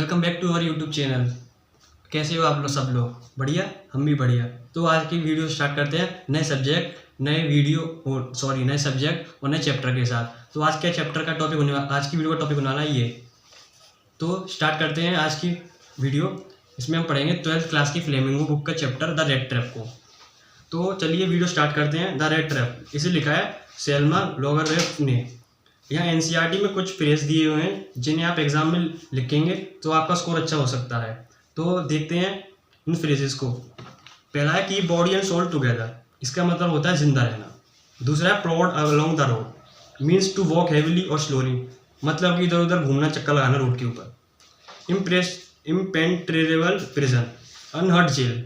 Welcome back to our YouTube channel. कैसे हो आप लोग? सब लोग बढ़िया? हम भी बढ़िया। तो आज की वीडियो स्टार्ट करते हैं नए सब्जेक्ट, नए सब्जेक्ट और नए चैप्टर के साथ। तो आज के चैप्टर का टॉपिक होने वाला, आज की वीडियो का टॉपिक होने वाला है ये। तो स्टार्ट करते हैं आज की वीडियो। इसमें हम पढ़ेंगे 12th क्लास की फ्लेमिंगो बुक का चैप्टर द रेड ट्रैप को। तो चलिए वीडियो स्टार्ट करते हैं। द रेड ट्रैप, इसे लिखा है सेल्मा लोगरेफ ने। यहाँ एनसीईआरटी में कुछ फ्रेज दिए हुए हैं जिन्हें आप एग्जाम में लिखेंगे तो आपका स्कोर अच्छा हो सकता है। तो देखते हैं इन फ्रेजेस को। पहला है की बॉडी एंड सोल टुगेदर, इसका मतलब होता है जिंदा रहना। दूसरा है plod along the road, means to walk heavily और स्लोली, मतलब कि इधर उधर घूमना, चक्कर लगाना रोड के ऊपर। Impenetrable prison, unhurt jail,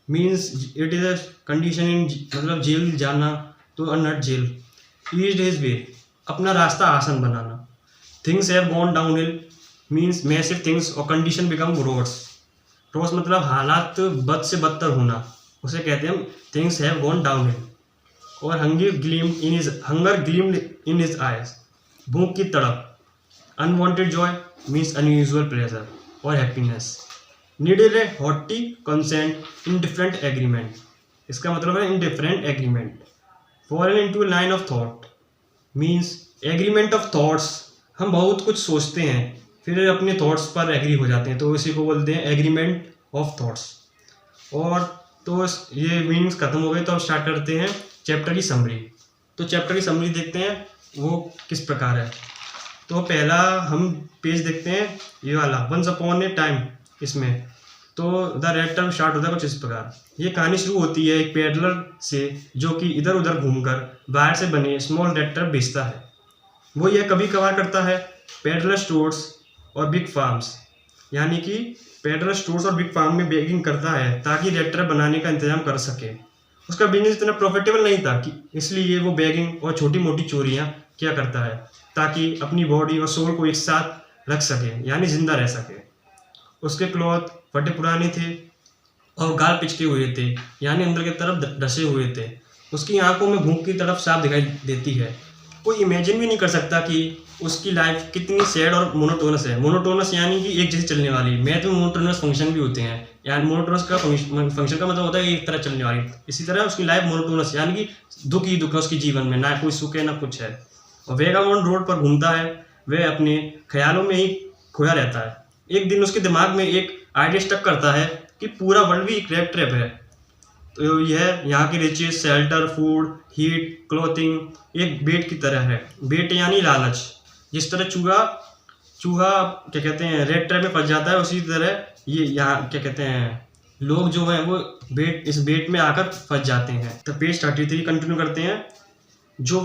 means it is a condition in, मतलब जेल जाना तो unhurt jail. Eased his way, अपना रास्ता आसान बनाना। Things have gone downhill, means massive things और कंडीशन बिकम रोड्स। रोड्स मतलब हालात बद से बदतर होना, उसे कहते हैं things have gone downhill. और hunger gleamed in his eyes, भूख की तड़प। Unwanted joy means unusual pleasure और happiness. Needed a hearty consent in different agreement, इसका मतलब है in different agreement. Fallen into line of thought, means agreement of thoughts. हम बहुत कुछ सोचते हैं फिर अपने थॉट्स पर एग्री हो जाते हैं, तो इसी को बोलते हैं एग्रीमेंट ऑफ थॉट्स। और तो ये मीन्स खत्म हो गए। तो अब स्टार्ट करते हैं चैप्टर की समरी। तो चैप्टर की समरी देखते हैं वो किस प्रकार है। तो पहला हम पेज देखते हैं, ये वाला, वंस अपॉन ए टाइम। इसमें तो द रेड ट्रैप स्टार्ट होता है कुछ इस प्रकार। ये कहानी शुरू होती है एक पेडलर से जो कि इधर उधर घूमकर बाहर से बने स्मॉल रेड ट्रैप बेचता है। वो यह कभी कभार करता है पेडलर स्टोर्स और बिग फार्म्स, यानी कि पेडलर स्टोर्स और बिग फार्म में बेगिंग करता है ताकि रेड ट्रैप बनाने का इंतजाम कर सके। उसका बिजनेस इतना प्रॉफिटेबल नहीं था कि इसलिए वो बेगिंग और छोटी मोटी चोरियां क्या करता है ताकि अपनी बॉडी और सोल को एक साथ रख सके, यानी जिंदा रह सके। उसके क्लॉथ फटे पुराने थे और गाल पिचके हुए थे, यानी अंदर की तरफ धसे हुए थे। उसकी आंखों में भूख की तरफ साफ दिखाई देती है। कोई इमेजिन भी नहीं कर सकता कि उसकी लाइफ कितनी सैड और मोनोटोनस है। मोनोटोनस यानी कि एक जैसे चलने वाली। मैथ में मोनोटोनस फंक्शन भी होते हैं, यानी मोनोटोनस का फंक्शन का मतलब होता है एक तरह चलने वाली। इसी तरह उसकी लाइफ मोनोटोनस, यानी कि दुख ही दुख है उसके जीवन में, ना कोई सुख है ना कुछ है। और वेगाबॉन्ड रोड पर घूमता है, वह अपने ख्यालों में ही खोया रहता है। एक दिन उसके दिमाग में एक आइडिया स्टक करता है कि पूरा वर्ल्ड भी एक रेड ट्रैप है। तो यह यहाँ की riches, shelter, food, heat, clothing एक बेट की तरह है। बेट यानी लालच। जिस तरह चूहा क्या कहते हैं रेड ट्रैप में फंस जाता है, उसी तरह ये यहाँ क्या कहते हैं लोग जो हैं वो इस बेट में आकर फंस जाते हैं। तो पेज 33 कंटिन्यू करते हैं। जो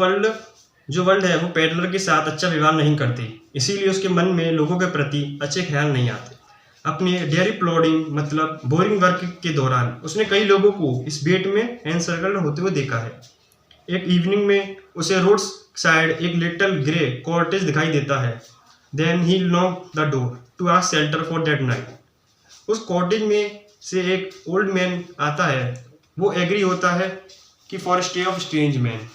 वर्ल्ड है वो पेडलर के साथ अच्छा व्यवहार नहीं करती, इसीलिए उसके मन में लोगों के प्रति अच्छे ख्याल नहीं आते। अपने डेयरी प्लॉडिंग मतलब बोरिंग वर्क के दौरान उसने कई लोगों को इस बेट में एनसर्कल होते हुए देखा है। एक इवनिंग में उसे रोड साइड एक लिटिल ग्रे कॉटेज दिखाई देता है। Then he knock the door to ask shelter for that night. उस कॉटेज में से एक ओल्ड मैन आता है। वो एग्री होता है कि for stay of strange man.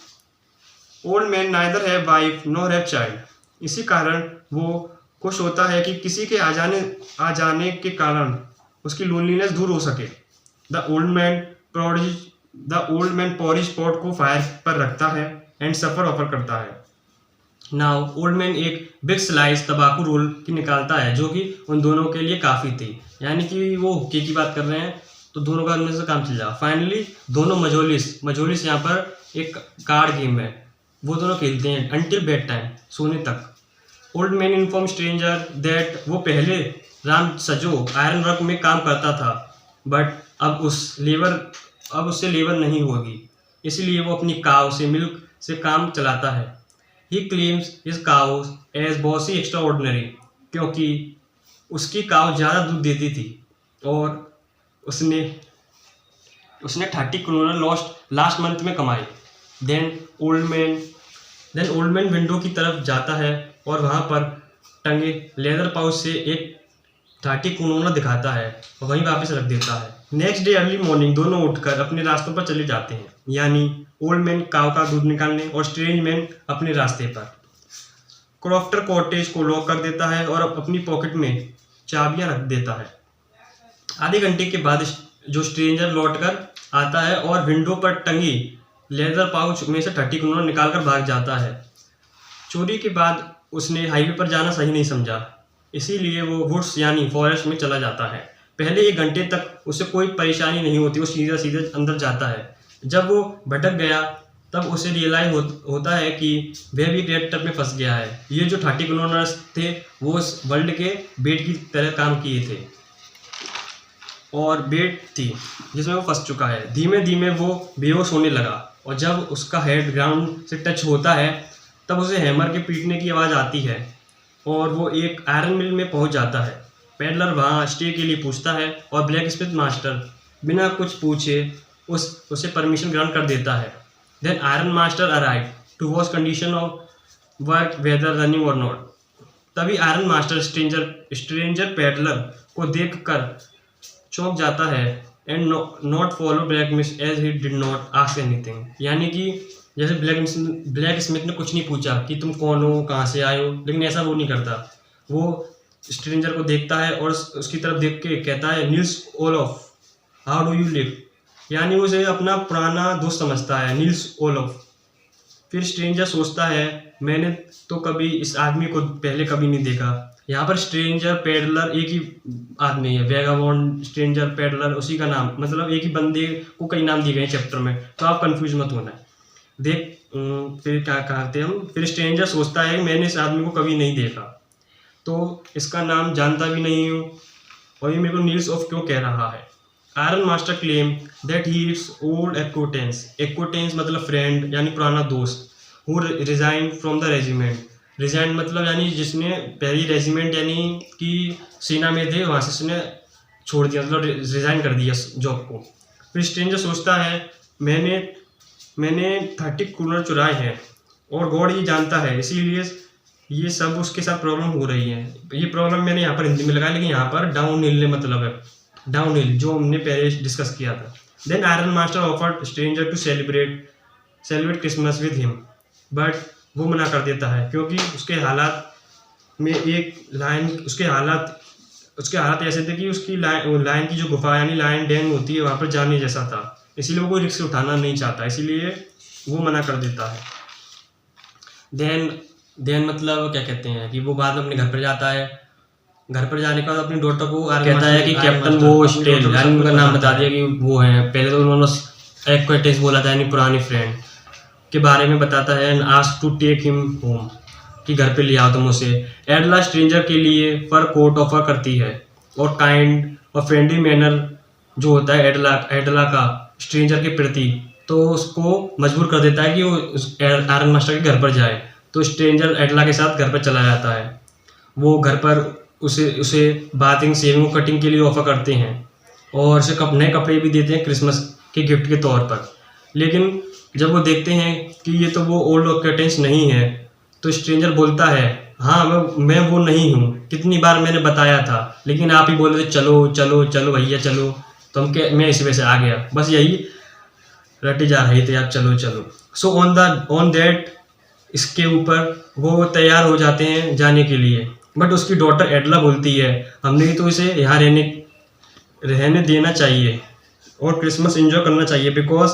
Old man neither have wife nor have child, इसी कारण वो खुश होता है कि किसी के आ जाने के कारण उसकी लोनलीनेस दूर हो सके। द ओल्ड मैन पॉरिश पॉट को फायर पर रखता है एंड सफर ऑफर करता है। नाउ ओल्ड मैन एक बिग स्लाइस तंबाकू रोल की निकालता है जो कि उन दोनों के लिए काफ़ी थी, यानी कि वो हुक्के की बात कर रहे हैं तो दोनों का उनमें से काम चल जाए। फाइनली दोनों मजोलिस यहाँ पर एक कार्ड गेम है, वो दोनों खेलते हैं अंटिल बेड टाइम, सोने तक। Old man inform stranger that वो पहले राम सजो आयरन वर्क में काम करता था, बट अब उससे लेबर नहीं होगी, इसलिए वो अपनी काव से मिल्क से काम चलाता है। He claims his cows as bossy extraordinary, क्योंकि उसकी काव ज़्यादा दूध देती थी और उसने 30 करोड़ लास्ट मंथ में कमाई। देन ओल्ड मैन विंडो की तरफ जाता है और वहाँ पर टंगे लेदर पाउच से एक 30 करोड़ दिखाता है और वहीं वापस रख देता है। नेक्स्ट डे अर्ली मॉर्निंग दोनों उठकर अपने रास्तों पर चले जाते हैं, यानी ओल्ड मैन काव का दूध निकालने और स्ट्रेंज मैन अपने रास्ते पर। क्रॉफ्टर कॉटेज को लॉक कर देता है और अपनी पॉकेट में चाबियां रख देता है। आधे घंटे के बाद जो स्ट्रेंजर लौटकर आता है और विंडो पर टंगी लेदर पाउच में से 30 करोड़ निकालकर भाग जाता है। चोरी के बाद उसने हाईवे पर जाना सही नहीं समझा, इसीलिए वो वुड्स यानी फॉरेस्ट में चला जाता है। पहले 1 घंटे तक उसे कोई परेशानी नहीं होती, वो सीधा सीधा अंदर जाता है। जब वो भटक गया तब उसे रियलाइज होता है कि वह भी रेड ट्रैप में फंस गया है। ये जो 30 करोनर्स थे वो उस वर्ल्ड के बेट की तरह काम किए थे और बेट थी जिसमें वो फंस चुका है। धीमे धीमे वो बेहोश होने लगा और जब उसका हेड ग्राउंड से टच होता है तब उसे हैमर के पीटने की आवाज़ आती है और वो एक आयरन मिल में पहुंच जाता है। पेडलर वहाँ स्टे के लिए पूछता है और ब्लैक स्मिथ मास्टर बिना कुछ पूछे उसे परमिशन ग्रांट कर देता है। Then iron master arrive to watch condition of work whether running और नॉट। तभी आयरन मास्टर स्ट्रेंजर पेडलर को देखकर चौंक जाता है and not follow blacksmith as he did not ask anything. यानी कि जैसे ब्लैक स्मिथ ने कुछ नहीं पूछा कि तुम कौन हो, कहाँ से आए हो, लेकिन ऐसा वो नहीं करता। वो स्ट्रेंजर को देखता है और उसकी तरफ देख के कहता है Niels Olaf how do you live. यानी वो उसे अपना पुराना दोस्त समझता है, नील्स ओलोफ। फिर स्ट्रेंजर सोचता है मैंने तो कभी इस आदमी को पहले कभी नहीं देखा। यहाँ पर स्ट्रेंजर पेडलर एक ही आदमी है, वेगाबॉन्ड स्ट्रेंजर पेडलर उसी का नाम, मतलब एक ही बंदे को कई नाम दिए गए चैप्टर में, तो आप कंफ्यूज मत होना। देख फिर क्या कहते हम, फिर स्ट्रेंजर सोचता है मैंने इस आदमी को कभी नहीं देखा, तो इसका नाम जानता भी नहीं हूँ और ये मेरे को नील्स ऑफ क्यों कह रहा है। Iron master claim that he is old acquaintance मतलब फ्रेंड यानी पुराना दोस्त, who resign from the regiment. Resign मतलब यानी जिसने पहली रेजिमेंट यानी कि सेना में थे वहाँ से उसने छोड़ दिया, मतलब रिजाइन कर दिया जॉब को। फिर स्ट्रेंजर सोचता है मैंने 30 करोड़ चुराए हैं और गॉड ये जानता है, इसीलिए ये सब उसके साथ प्रॉब्लम हो रही है। ये प्रॉब्लम मैंने यहाँ पर हिंदी में लगाया, लेकिन यहाँ पर डाउन हिल मतलब है, डाउन हिल जो हमने पहले डिस्कस किया था। Then iron master offered stranger to celebrate Christmas with him, but वो मना कर देता है क्योंकि उसके हालात में एक लाइन उसके हालात ऐसे थे कि उसकी लाइन की जो गुफा यानी लाइन डैम होती है वहाँ पर जाने जैसा था, इसीलिए वो कोई रिस्क उठाना नहीं चाहता, इसीलिए वो मना कर देता है। देन मतलब क्या कहते हैं कि वो बाद में अपने घर पर जाता है। घर पर जाने के बाद अपनी डॉटर को कहता है कि कैप्टन वो स्टेल यानी उनका नाम बता दिया कि वो है। पहले तो उन्होंने एक्वेटेंस बोला था यानी पुरानी फ्रेंड के बारे में बताता है and ask to take him home कि घर पे ले आओ तुम उसे। एडला स्ट्रेंजर के लिए फर कोट ऑफर करती है और काइंड और फ्रेंडली मैनर जो होता है एडला का स्ट्रेंजर के प्रति, तो उसको मजबूर कर देता है कि वो आयरन मास्टर के घर पर जाए। तो स्ट्रेंजर एडला के साथ घर पर चला जाता है। वो घर पर उसे बाथिंग शेविंग कटिंग के लिए ऑफर करते हैं और उसे नए कपड़े भी देते हैं क्रिसमस के गिफ्ट के तौर पर। लेकिन जब वो देखते हैं कि ये तो वो ओल्ड एक्वेंटेंस नहीं है, तो स्ट्रेंजर बोलता है हाँ मैं वो नहीं हूँ, कितनी बार मैंने बताया था, लेकिन आप ही बोल रहे थे चलो चलो चलो भैया चलो, तो मैं इसी वजह से आ गया, बस यही रटे जा रहे थे आप चलो चलो। सो ऑन दैट इसके ऊपर वो तैयार हो जाते हैं जाने के लिए, बट उसकी डॉटर एडला बोलती है हमने तो इसे यहाँ रहने देना चाहिए और क्रिसमस एंजॉय करना चाहिए because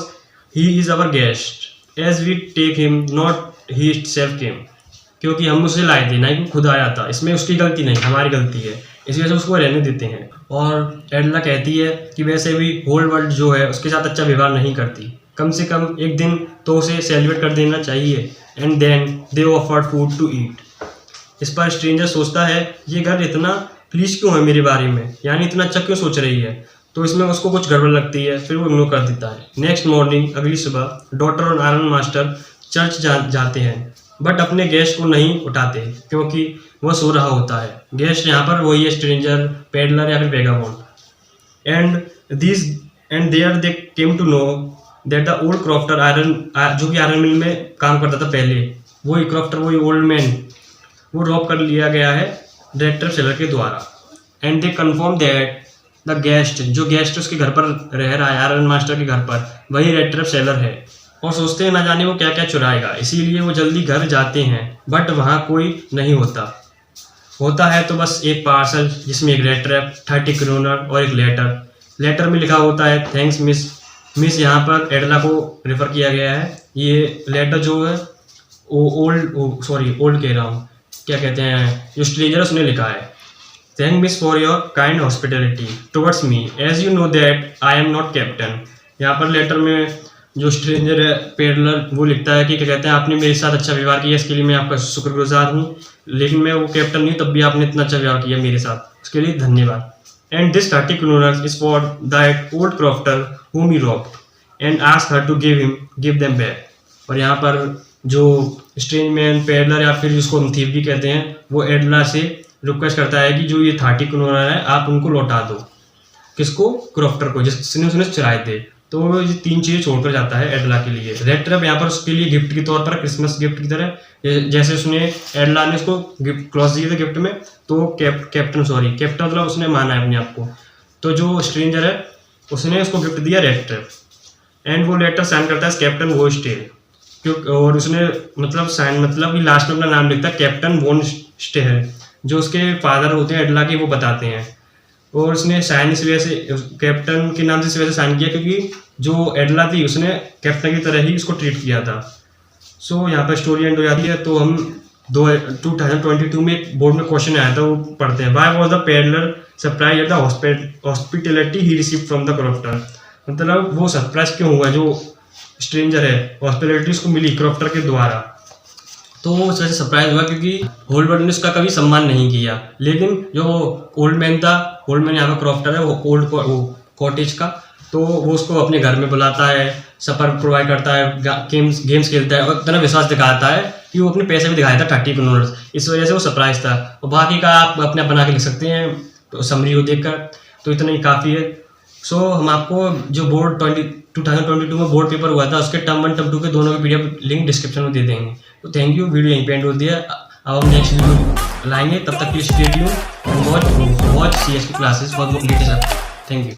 he is our guest as we take him not himself came, क्योंकि हम उसे लाए थे ना कि खुद आया था, इसमें उसकी गलती नहीं हमारी गलती है, इसी वजह से उसको रहने देते हैं। और एडला कहती है कि वैसे भी होल वर्ल्ड जो है उसके साथ अच्छा व्यवहार नहीं करती, कम से कम एक दिन तो उसे सेलिब्रेट कर देना चाहिए। And then they offered food to eat. इस पर स्ट्रेंजर सोचता है ये घर इतना प्लीज क्यों है मेरे बारे में, यानी इतना अच्छा क्यों सोच रही है, तो इसमें उसको कुछ गड़बड़ लगती है, फिर वो इग्नोर कर देता है। नेक्स्ट मॉर्निंग अगली सुबह डॉटर और आयरन मास्टर चर्च जाते हैं, बट अपने गेस्ट को नहीं उठाते क्योंकि वह सो रहा होता है। गेस्ट यहाँ पर वही है स्ट्रेंजर पेडलर या फिर vagabond. And there they came to know that the old crofter जो कि आयरन मिल में काम करता था पहले, वही क्रॉफ्टर वही ओल्ड मैन वो रॉब कर लिया गया है रेड ट्रैप सेलर के द्वारा। And they confirm that the guest जो गेस्ट उसके घर पर रह रहा है आयरन मास्टर के घर पर, वही रेड ट्रैप सेलर है और सोचते हैं ना जाने वो क्या क्या चुराएगा, इसीलिए वो जल्दी घर जाते हैं बट वहाँ कोई नहीं होता। होता है तो बस एक पार्सल जिसमें एक लेटर है 30 करोनर और एक लेटर में लिखा होता है थैंक्स मिस यहाँ पर एडला को रेफर किया गया है। ये लेटर जो है वो ओल्ड कह रहा हूँ, क्या कहते हैं, जो स्ट्रेंजर उसने लिखा है, thank miss for your kind hospitality towards me as you know that I am not captain. यहाँ पर लेटर में जो स्ट्रेंजर है पेडलर वो लिखता है कि क्या कहते हैं, आपने मेरे साथ अच्छा व्यवहार किया, इसके लिए मैं आपका शुक्रगुजार हूँ, लेकिन मैं वो कैप्टन नहीं, तब भी आपने इतना अच्छा व्यवहार किया मेरे साथ, उसके लिए धन्यवाद। And this 30 kroners is for that old crofter whom he robbed and asked her to give them back। और यहाँ पर जो स्ट्रेंज मैन पेडलर या फिर जिसको हम थीव भी कहते हैं, वो एडला से रिक्वेस्ट करता है कि जो ये 30 kroners है आप उनको लौटा दो। किसको? क्रॉफ्टर को, जिसने उसने चुराए थे। तो वो ये 3 चीज़ें छोड़कर जाता है एडला के लिए। रेड ट्रैप यहाँ पर उसके लिए गिफ्ट के तौर पर, क्रिसमस गिफ्ट की तरह, जैसे उसने एडला ने उसको गिफ्ट क्लॉथ दिए थे गिफ्ट में, तो कैप्टन मतलब उसने माना है अपने आप को। तो जो स्ट्रेंजर है उसने उसको गिफ्ट दिया रेड ट्रैप, एंड वो लेटर साइन करता है कैप्टन वो स्टेल, क्योंकि और उसने मतलब साइन मतलब कि लास्ट में अपना नाम लिखता है कैप्टन वोन स्टेल, जो उसके फादर होते हैं एडला के, वो बताते हैं। और उसने साइन इस वजह से कैप्टन के नाम से इस वजह से साइन किया क्योंकि जो एडला थी उसने कैप्टन की तरह ही उसको ट्रीट किया था। सो यहाँ पर स्टोरी एंड हो जाती है। तो हम 2022 में एक बोर्ड में क्वेश्चन आया था, वो पढ़ते हैं। Why was the peddler surprise at the hospitality he receive from the crofter. मतलब वो सरप्राइज क्यों हुआ, जो स्ट्रेंजर है हॉस्पिटलिटी उसको मिली क्रॉफ्टर के द्वारा, तो वो उस वजह से सरप्राइज हुआ क्योंकि होल्डबर्ट ने उसका कभी सम्मान नहीं किया। लेकिन जो ओल्ड मैन था, ओल्ड मैन यहाँ पर क्रॉफ्टर है, वो ओल्ड कॉटेज का, तो वो उसको अपने घर में बुलाता है, सफर प्रोवाइड करता है, गेम्स खेलता है, और इतना विश्वास दिखाता है कि वो अपने पैसे भी दिखाया था 30 kroners। इस वजह से वो सरप्राइज था। और बाकी का आप अपने बना के लिख सकते हैं तो समरी को देखकर, तो इतना ही काफ़ी है। सो हम आपको जो बोर्ड 2022 में बोर्ड पेपर हुआ था उसके टर्म 1 टर्म 2 के दोनों के पीडीएफ लिंक डिस्क्रिप्शन में दे देंगे। तो थैंक यू, वीडियो यहीं पे एंड हो दिया। अब हम नेक्स्ट वीडियो लाएंगे, तब तक के लिए stay tuned and watch CS की classes for latest. Thank you.